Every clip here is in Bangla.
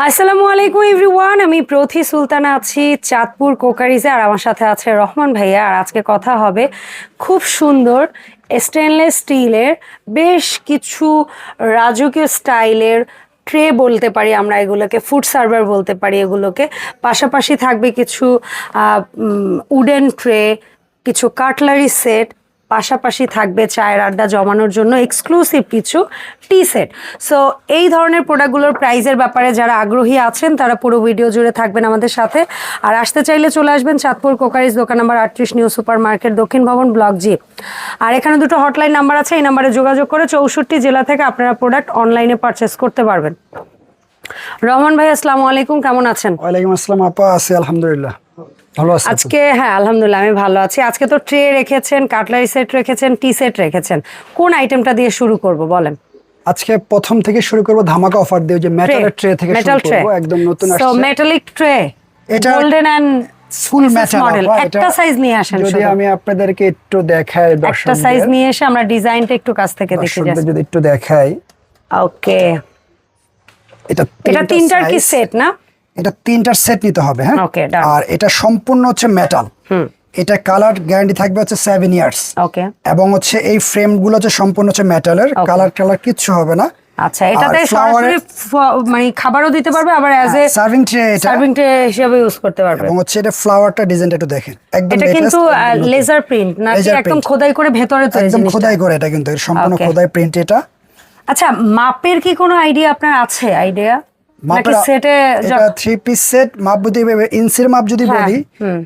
আসসালামু আলাইকুম এভরিওয়ান, আমি প্রথি সুলতানা আছি চাঁদপুর কোকারিজে, আর আমার সাথে আছে রহমান ভাইয়া। আর আজকে কথা হবে খুব সুন্দর স্টেনলেস স্টিলের বেশ কিছু রাজকীয় স্টাইলের ট্রে বলতে পারি আমরা, এগুলোকে ফুড সার্ভার বলতে পারি এগুলোকে। পাশাপাশি থাকবে কিছু উডেন ট্রে, কিছু কাটলারি সেট, পাশাপাশি থাকবে চায়ের আড্ডা জমানোর জন্য এক্সক্লুসিভ কিছু টি সেট। সো এই ধরনের প্রোডাক্টগুলোর প্রাইসের ব্যাপারে যারা আগ্রহী আছেন তারা পুরো ভিডিও জুড়ে থাকবেন আমাদের সাথে। আর আসতে চাইলে চলে আসবেন চাঁদপুর কোকারিজ, দোকান নাম্বার 38, নিউ সুপার মার্কেট, দক্ষিণ ভবন, ব্লক জি। আর এখানে দুটো হটলাইন নাম্বার আছে, এই নাম্বারে যোগাযোগ করে 64 জেলা থেকে আপনারা প্রোডাক্ট অনলাইনে পারচেস করতে পারবেন। রহমান ভাই, আসসালামু আলাইকুম, কেমন আছেন? ওয়ালাইকুম আসসালাম আপা, আছি আলহামদুলিল্লাহ, ভালো আছি। আজকে হ্যাঁ আলহামদুলিল্লাহ আমি ভালো আছি। আজকে তো ট্রে রেখেছেন, কাটলারি সেট রেখেছেন, টি সেট রেখেছেন, কোন আইটেমটা দিয়ে শুরু করব বলেন? আজকে প্রথম থেকে শুরু করব ধামাকা অফার দিয়ে, যে মেটালের ট্রে থেকে শুরু করব, একদম নতুন আসছে। সো মেটালিক ট্রে, এটা golden and full metal model. একটা সাইজ নিয়ে আসেন, যদি আমি আপনাদেরকে একটু দেখাই, একটা সাইজ নিয়ে এসে আমরা ডিজাইনটা একটু কাছ থেকে দেখে যাই, যদি একটু দেখাই। ওকে, এটা তিনটার কি সেট না? এটা তিনটার সেট নিতে হবে, হ্যাঁ। ওকে, আর এটা সম্পূর্ণ হচ্ছে মেটাল। এটা কালার গ্যারান্টি থাকবে হচ্ছে 7 ইয়ার্স। ওকে, এবং হচ্ছে এই ফ্রেম গুলো হচ্ছে সম্পূর্ণ হচ্ছে মেটালের, কালার কিচ্ছু হবে না। আচ্ছা, এটাতে সরাসরি মানে খাবারও দিতে পারবে, আবার অ্যাজ এ সার্ভিং ট্রে হিসেবে ইউজ করতে পারবে। এবং হচ্ছে এটা ফ্লাওয়ারটা ডিজাইনটা একটু দেখেন, একদম এটা কিন্তু লেজার প্রিন্ট নাকি একদম খোদাই করে ভেতরে তৈরি? একদম খোদাই করে, এটা কিন্তু সম্পূর্ণ খোদাই প্রিন্ট এটা। আচ্ছা, মাপের কি কোনো আইডিয়া আপনার আছে? আইডিয়া নাকি সেটে এটা 3 পিস সেট মাপ যদি ইঞ্চির মাপ যদি বলি,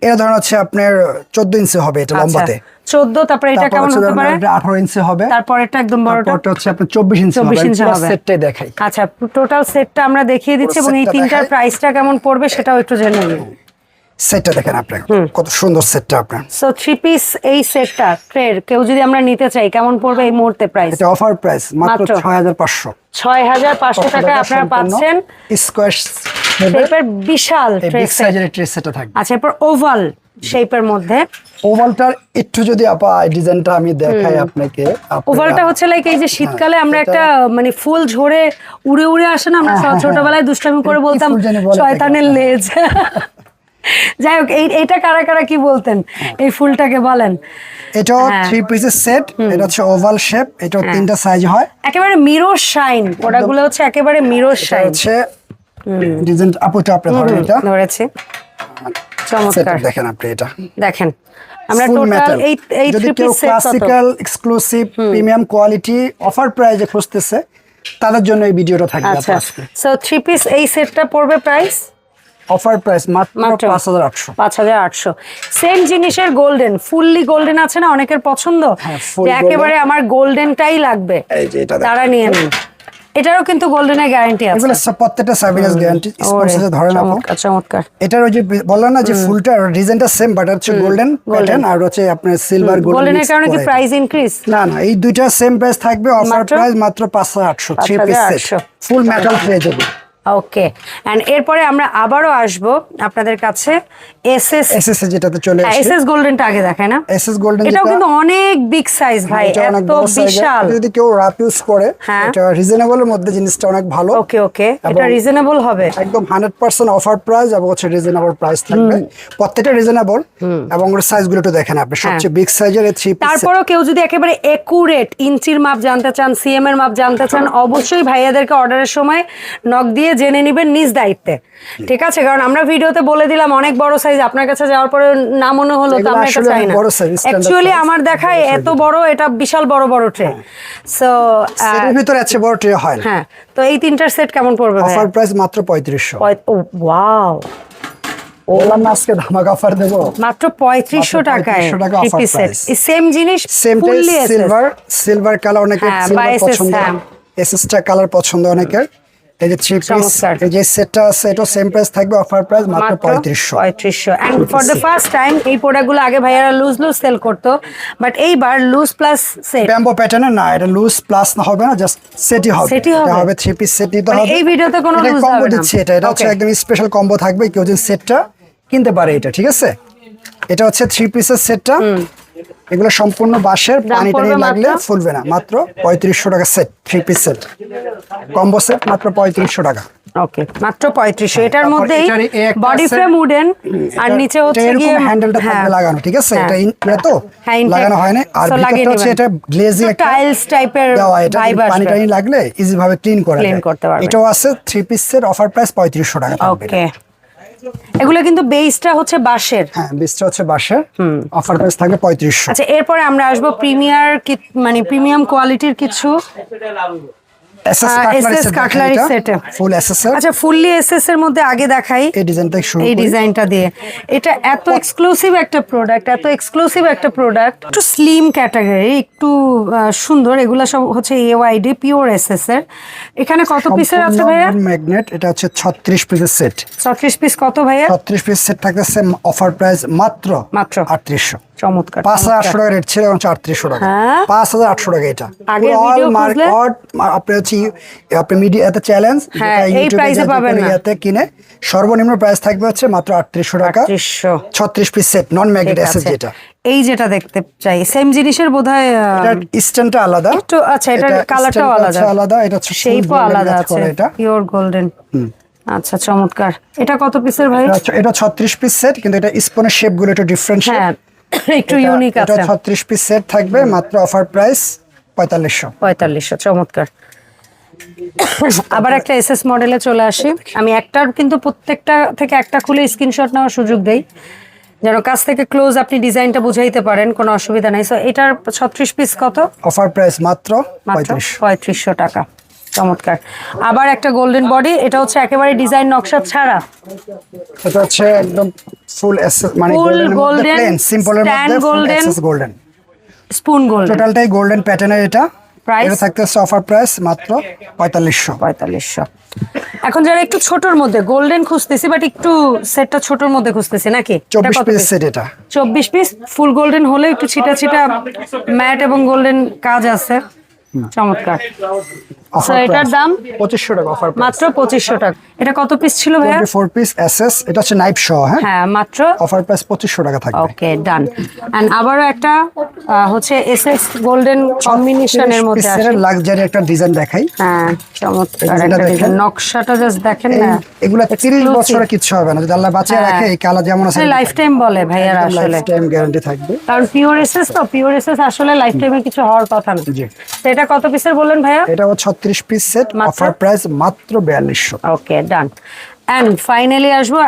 এর ধরন হচ্ছে আপনার 14 ইঞ্চি হবে এটা লম্বাতে। 14, তারপরে এটা কেমন হতে পারে? 18 ইঞ্চি হবে। তারপর এটা একদম বড়টা, তারপরটা হচ্ছে আপনার 24 ইঞ্চি হবে। 24 ইঞ্চি হবে। সেটটাই দেখাই। আচ্ছা, টোটাল সেটটা আমরা দেখিয়ে দিচ্ছি এবং এই তিনটার প্রাইসটা কেমন পড়বে সেটাও একটু জেনে নিন। সেটটা দেখেন আপনি, কত সুন্দর সেটটা আপনার। সো 3 পিস এই সেটটা ট্রের কেউ যদি আমরা নিতে চাই কেমন পড়বে এই মুহূর্তে প্রাইস? এটা অফার প্রাইস মাত্র 6500। 6500 টাকায় আপনারা পাচ্ছেন স্কয়ার শেপের বিশাল বিগ সাইজের ট্রে সেটটা থাকবে। আচ্ছা, এরপর ওভাল শেপের মধ্যে, ওভালটার একটু যদি আপা ডিজাইনটা আমি দেখাই আপনাকে। ওভালটা হচ্ছে লাইক এই যে শীতকালে আমরা একটা মানে ফুল ঝরে উড়ে উড়ে আসে না, আমরা ছোটবেলায় দুষ্টামি করে বলতাম শয়তানের লেজ। যাই হোক, এইটা কারা কারা কি বলতেন এই ফুলটাকে বলেন? এটাও 3 পিসের সেট, এটা হচ্ছে ওভাল শেপ, এটাও তিনটা সাইজ হয়, একেবারে মিরর শাইন। প্রোডাক্টগুলো হচ্ছে একেবারে মিরর শাইন। হচ্ছে ডিজাইন আপুটা আপনি ধরেন, এটা ধরেছি, চমৎকার। দেখেন আপনি, এটা দেখেন আমরা টোটাল এই যদি 3 কেউ piece set classical exclusive premium quality offer প্রাইসে খুঁজতেছে তাদের জন্য এই ভিডিওটা থাকবে। আচ্ছা, সো 3 পিস এই সেটটা পড়বে প্রাইস অফার প্রাইস মাত্র 5800। 5800। সেম জিনিসের গোল্ডেন, ফুললি গোল্ডেন আছে না অনেকের পছন্দ, যে একেবারে আমার গোল্ডেনটাই লাগবে, এই যে এটা তারা নিয়ে নিন। এটারও কিন্তু গোল্ডেনের গ্যারান্টি আছে, এগুলো প্রত্যেকটা 7 ইয়ার্স গ্যারান্টি। স্পন্সরে ধরেন আপু, চমৎকার। এটার ওই যে বললাম না যে ফুলটা ডিজাইনটা সেম, বাট হচ্ছে গোল্ডেন প্যাটার্ন, আর হচ্ছে আপনার সিলভার গোল্ডেনের কারণে কি প্রাইস ইনক্রিজ? না, এই দুইটা সেম প্রাইস থাকবে। অফার প্রাইস মাত্র 5800। 3 piece set full metal tray যাবে। ওকে, এন্ড এরপরে আমরা আবারও আসব আপনাদের কাছে এসএস যেটাতে চলে আসে। এসএস গোল্ডেনটা আগে দেখায় না? এসএস গোল্ডেন এটাও কিন্তু অনেক বিগ সাইজ ভাই, এত বিশাল। যদি কেউ রাফ ইউজ করে, এটা রিজনেবলের মধ্যে জিনিসটা অনেক ভালো। ওকে ওকে, এটা রিজনেবল হবে একদম 100% অফার প্রাইস, এবং হচ্ছে রিজনেবল প্রাইস থাকবে প্রত্যেকটা রিজনেবল। এবং ওর সাইজগুলো একটু দেখেন আপনি, সবচেয়ে বিগ সাইজের এই 3 পিস। তারপরেও কেউ যদি একেবারে একুরেট ইঞ্চির মাপ জানতে চান, সিএম এর মাপ জানতে চান, অবশ্যই ভাইয়াদেরকে অর্ডারের সময় নক দিয়ে জেনে নেবেন নিজ দায়িত্বে, ঠিক আছে? কারণ আমরা ভিডিওতে বলে দিলাম অনেক বড় সাইজ, আপনার কাছে যাওয়ার পরে না মনে হলো তো আমরা এটা চাই না। অ্যাকচুয়ালি আমার দেখায় এত বড়, এটা বিশাল বড় বড় ট্রে। সো এর ভিতরে আছে বড় ট্রে হয়। হ্যাঁ, তো এই তিনটার সেট কেমন পড়বে? অফার প্রাইস মাত্র 3500। ওয়াও, বললাম না আজকে ধামাকা অফার দেব, মাত্র 3500 টাকায়। সেম জিনিস, ফুললি সিলভার কালার, অনেকের সিলভার পছন্দ, এসএসটা কালার পছন্দ অনেকের। এই যে 3 পিস এই যে সেটটা আছে, এটা সেম প্রাইস থাকবে, অফার প্রাইস মাত্র 3500। And for the first time এই প্রোডাক্টগুলো আগে ভাইয়ারা লুজ সেল করতো, বাট এইবার লুজ প্লাস সেট ব্যাম্বো প্যাটার্নের না, এটা লুজ প্লাস না হবে না, জাস্ট সেটই হবে। এটা হবে 3 পিস সেট নিতে হবে। এই ভিডিওতে কোনো লুজ হবে না, কম্বো দিচ্ছি। এটা হচ্ছে একদম স্পেশাল কম্বো থাকবে, কেউ যদি সেটটা কিনতে পারে এটা, ঠিক আছে? এটা হচ্ছে 3 পিসের সেটটা, এগুলো সম্পূর্ণ বাঁশের, পানি টানি লাগলে ফুলবে না। মাত্র 3500 টাকা set, 3 piece set combo set, মাত্র 3500 টাকা। ওকে, মাত্র 3500। এটার মধ্যেই এটারই একটা বডি আছে। ফ্রেম উডেন আর নিচে হচ্ছে এরকম গিয়ে হ্যান্ডেলটা থাকবে লাগানো, ঠিক আছে? হ্যাঁ। এটা এটা তো হ্যাঁ, intact। লাগানো হয় না। আর So, লাগিয়ে ভিতরটা হচ্ছে নেবেন। এটা গ্লেজি একটা টাইলস টাইপের দেওয়া, এটা ভাইব পানি আসবে। টানি লাগলে ইজি ভাবে ক্লিন করা Clean যায়। করতে পারবেন। এটাও আছে 3 পিসের অফার প্রাইস 3500 টাকা থাকবে। ওকে, এগুলো কিন্তু বেসটা হচ্ছে বাঁশের। হ্যাঁ, বিসটা হচ্ছে বাঁশের, অফার প্রাইস থাকবে 3500। আচ্ছা, এরপরে আমরা আসবো মানে প্রিমিয়াম কোয়ালিটির কিছু এসএস SS কাটলারি সেটে। ফুল এসএস এর। আচ্ছা, ফুললি এসএস এর মধ্যে আগে দেখাই এই ডিজাইনটা শুরু এই করি। ডিজাইনটা দিয়ে। এটা এত এক্সক্লুসিভ একটা প্রোডাক্ট, একটু স্লিম ক্যাটাগরি, একটু সুন্দর। এগুলা সব হচ্ছে AYD পিওর এসএস এর। এখানে কত পিসের আছে ভাইয়া? ম্যাগনেট, এটা হচ্ছে 36 পিসের সেট। 36 পিস কত ভাইয়া? 36 পিস সেট থাকতেছে অফার প্রাইস মাত্র 3800। চমৎকার। 5800 টাকা রেট ছিল, এখন 3800 টাকা। হ্যাঁ। 5800 টাকা এটা। আগের ভিডিও খুঁজলে আপনি হচ্ছে আপনি মিডিয়াতে চ্যালেঞ্জ, হ্যাঁ, যেটা এই ইউটিউবে প্রাইসে পাবেন না। ইয়াতে কিনে সর্বনিম্ন প্রাইস থাকবে হচ্ছে মাত্র 3800 টাকা। 3800। 36 পিস সেট নন ম্যাগনেট ঠিক এসএস আছে। যেটা। এই যেটা দেখতে চাই সেম জিনিসের বোধহয় এটা স্ট্যান্ডটা আলাদা একটু। আচ্ছা, এটার কালারটাও আলাদা, এটা হচ্ছে শেপও আলাদা আছে, এটা পিওর গোল্ডেন। আচ্ছা, চমৎকার। এটা কত পিসের ভাই? এটা 36 পিস সেট, কিন্তু এটা স্পনের শেপ গুলো একটু ডিফারেন্ট শেপ। হ্যাঁ, একটু ইউনিক এটা আছে। 36 পিস সেট থাকবে মাত্র অফার প্রাইস 4500। 4500, চমৎকার। আবার একটা এসএস মডেলে চলে আসি। আমি একটার কিন্তু প্রত্যেকটা থেকে একটা খুলে স্ক্রিনশট নেওয়ার সুযোগ দেই, যেন কাছ থেকে ক্লোজ আপনি ডিজাইনটা বুঝাইতে পারেন, কোনো অসুবিধা নাই। সো এটার 36 পিস কত? অফার প্রাইস মাত্র 3500 টাকা। চমৎকার। আবার একটা গোল্ডেন বডি, এটা হচ্ছে একেবারে ডিজাইন নকশা ছাড়া। এটা হচ্ছে একদম ফুল মানে Full golden, প্লেন সিম্পলের stand মধ্যে ফুল golden, SS golden, spoon golden. টোটালটাই গোল্ডেন প্যাটার্নের। এটা Price? এটা থাকতেছে অফার প্রাইস মাত্র 4500। 4500। এখন যারা একটু ছোটর মধ্যে গোল্ডেন খুঁজতেছি, বাট একটু সেটটা ছোটর মধ্যে খুঁজতেছি নাকি? 24 পিস সেট এটা। 24 পিস ফুল গোল্ডেন হলে একটু ছিটা ছিটা ম্যাট এবং গোল্ডেন কাজ আছে। চমৎকার। So, এটার দাম 2500 টাকা অফার প্রাইস। মাত্র 2500 টাকা। এটা কত পিস ছিল ভাইয়া? 24 পিস এসএস, এটা হচ্ছে নাইফ সহ। হ্যাঁ, হ্যাঁ, মাত্র অফার প্রাইস 2500 টাকা থাকবে। ওকে, ডান। এন্ড আবারও একটা হচ্ছে এসএস গোল্ডেন কম্বিনেশনের মধ্যে আছে। লাক্সারি একটা ডিজাইন দেখাই। হ্যাঁ, চমৎকার এই একটা দেখেন। ডিজাইন। নকশাটা জাস্ট দেখেন না, এগুলা 30 বছরে কিচ্ছু হবে না, যদি আল্লাহ বাঁচিয়ে হ্যাঁ। রাখে। এই কালার যেমন আছে লাইফ টাইম বলে ভাইয়ারা আসলে, লাইফ টাইম গ্যারান্টি থাকবে। কারণ পিওর এসএস তো, পিওর এসএস আসলে লাইফ টাইমের কিছু হওয়ার কথা না। জি। তো এটা কত পিসের বললেন ভাইয়া? এটা 36 পিস সেট, মাত্র? অফার প্রাইস মাত্র 4200। ওকে, ডান। এন্ড ফাইনালি আসবো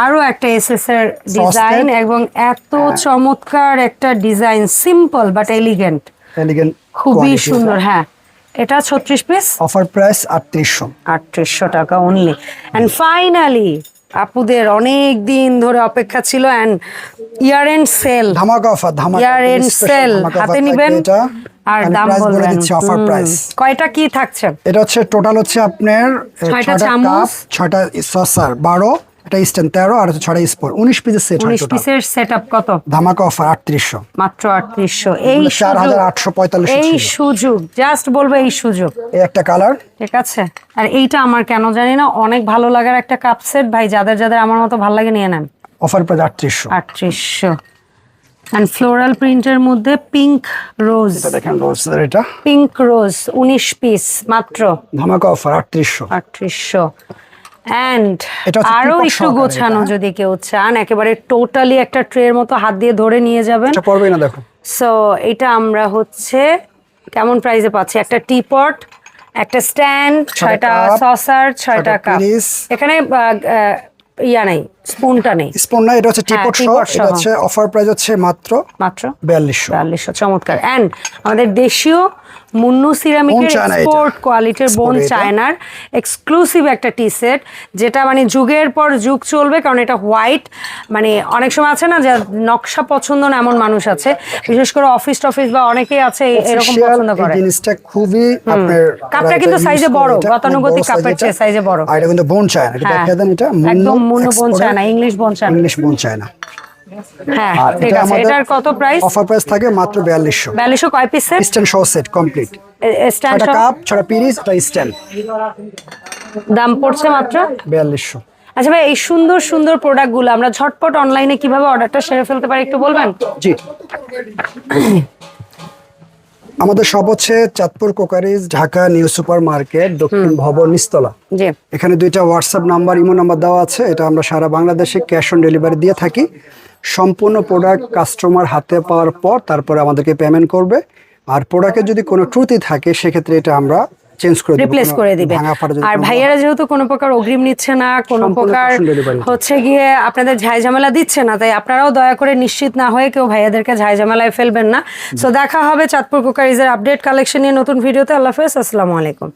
আরো একটা এসএস এর ডিজাইন, এবং এত চমৎকার একটা design, simple but elegant, elegant খুবই সুন্দর। হ্যাঁ, এটা 36 পিস, অফার প্রাইস 3800। 3800 টাকা অনলি। এন্ড ফাইনালি আপুদের অনেক দিন ধরে অপেক্ষা ছিল, এন্ড ইয়ার এন্ড সেল, ধামাকা অফার, ধামাকা ইয়ার এন্ড সেল হাতে নিবেন আর দাম বলবেন। অফার প্রাইস কয়টা কি থাকছে? এটা হচ্ছে টোটাল হচ্ছে আপনার 6টা 6টা চামচ, কাপ, 6টা সসার, 12, এটা স্ট্যান্ড 13, আর হচ্ছে 6টা স্পুন, 19 পিসের সেট। 19 পিসের সেটআপ কত? ধামাকা অফার 3800। মাত্র 3800। এই 4845 এই সুযোগ, জাস্ট বলবো এই সুযোগ। এই একটা কালার, ঠিক আছে। আর এইটা আমার কেন জানি না অনেক ভালো লাগার একটা কাপ সেট ভাই, যাদের যাদের আমার মতো ভালো লাগে নিয়ে নেন। Offer price 3800। 3800। এন্ড ফ্লোরাল প্রিন্টের মধ্যে পিঙ্ক রোজ, এটা দেখেন রোজের, এটা পিঙ্ক রোজ 19 পিস মাত্র ধামাকা অফার 3800। 3800। এন্ড এটা হচ্ছে আরো ত্রিপট একটু সহকারে গোছানো এটা। যদি কেউ চান, একেবারে টোটালি একটা ট্রের মতো হাত দিয়ে ধরে নিয়ে যাবেন। এটা পড়বে না, দেখো। সো এটা আমরা হচ্ছে কেমন প্রাইসে পাচ্ছি? একটা টিপট, একটা স্ট্যান্ড, 6টা কাপ, সসার, 6টা কাপ। পিরিস। এখানে ইয়া নেই, স্পুনটা নেই। স্পুন না, এটা হচ্ছে টিপট সহ। টিপট এটা সহ। হচ্ছে অফার প্রাইস হচ্ছে মাত্র মাত্র 4200। 4200। চমৎকার। এন্ড আমাদের দেশীয় মুন্নু সিরামিকের বোন চায়না এটা। এক্সপোর্ট কোয়ালিটির বোন Export এটা। চায়নার এক্সক্লুসিভ একটা টি সেট, যেটা মানে যুগের পর যুগ চলবে, কারণ এটা হোয়াইট। মানে অনেক সময় আছে না যে নকশা পছন্দ না এমন মানুষ আছে, বিশেষ করে অফিস টফিস বা অনেকেই আছে এরকম Official পছন্দ করে। এই জিনিসটা খুবই আপনার কাপটা কিন্তু সাইজে বড়, গতানুগতিক কাপের চেয়ে সাইজে বড়। আর এটা কিন্তু বোন চায়না, এটা হ্যাঁ, দেখিয়ে দেন। এটা একদম Munnu bone china, English bone china. English bone china. হ্যাঁ, আর ঠিক এটা আছে। আমাদের এটার কত প্রাইস? অফার প্রাইস থাকে মাত্র 4200। 4200 কয় পিসের? স্ট্যান্ড সহ সেট কমপ্লিট, স্ট্যান্ড 6টা কাপ, 6টা পিরিস, এটা স্ট্যান্ড, দাম পড়ছে মাত্র 4200। আচ্ছা ভাই, এই সুন্দর সুন্দর প্রোডাক্টগুলো আমরা ঝটপট অনলাইনে কিভাবে অর্ডারটা সেরে ফেলতে পারি একটু বলবেন? জি, আমাদের শপ হচ্ছে Chandpur crockeries, Dhaka new super market, দক্ষিণ ভবন, নিচতলা। জি। এখানে 2টা হোয়াটসঅ্যাপ নাম্বার, ইমো নাম্বার দেওয়া আছে। এটা আমরা সারা বাংলাদেশে ক্যাশ অন ডেলিভারি দিয়ে থাকি। সম্পূর্ণ প্রোডাক্ট কাস্টমার হাতে পাওয়ার পর তারপরে আমাদেরকে পেমেন্ট করবে। আর প্রোডাক্টে যদি কোনো ত্রুটি থাকে সেক্ষেত্রে এটা আমরা চেঞ্জ করে দেব, রিপ্লেস করে দিবে। আর ভাইয়ারা যেহেতু কোনো প্রকার অগ্রিম নিচ্ছে না, কোনো প্রকার হচ্ছে গিয়ে আপনাদের ঝামেলা দিচ্ছে না, তাই আপনারাও দয়া করে নিশ্চিত না হয়ে কেউ ভাইয়াদেরকে ঝামেলায় ফেলবেন না। সো দেখা হবে চাঁদপুর কোকারিজের আপডেট কালেকশন নিয়ে নতুন ভিডিওতে। আল্লাহ হাফেজ, আসসালামু আলাইকুম।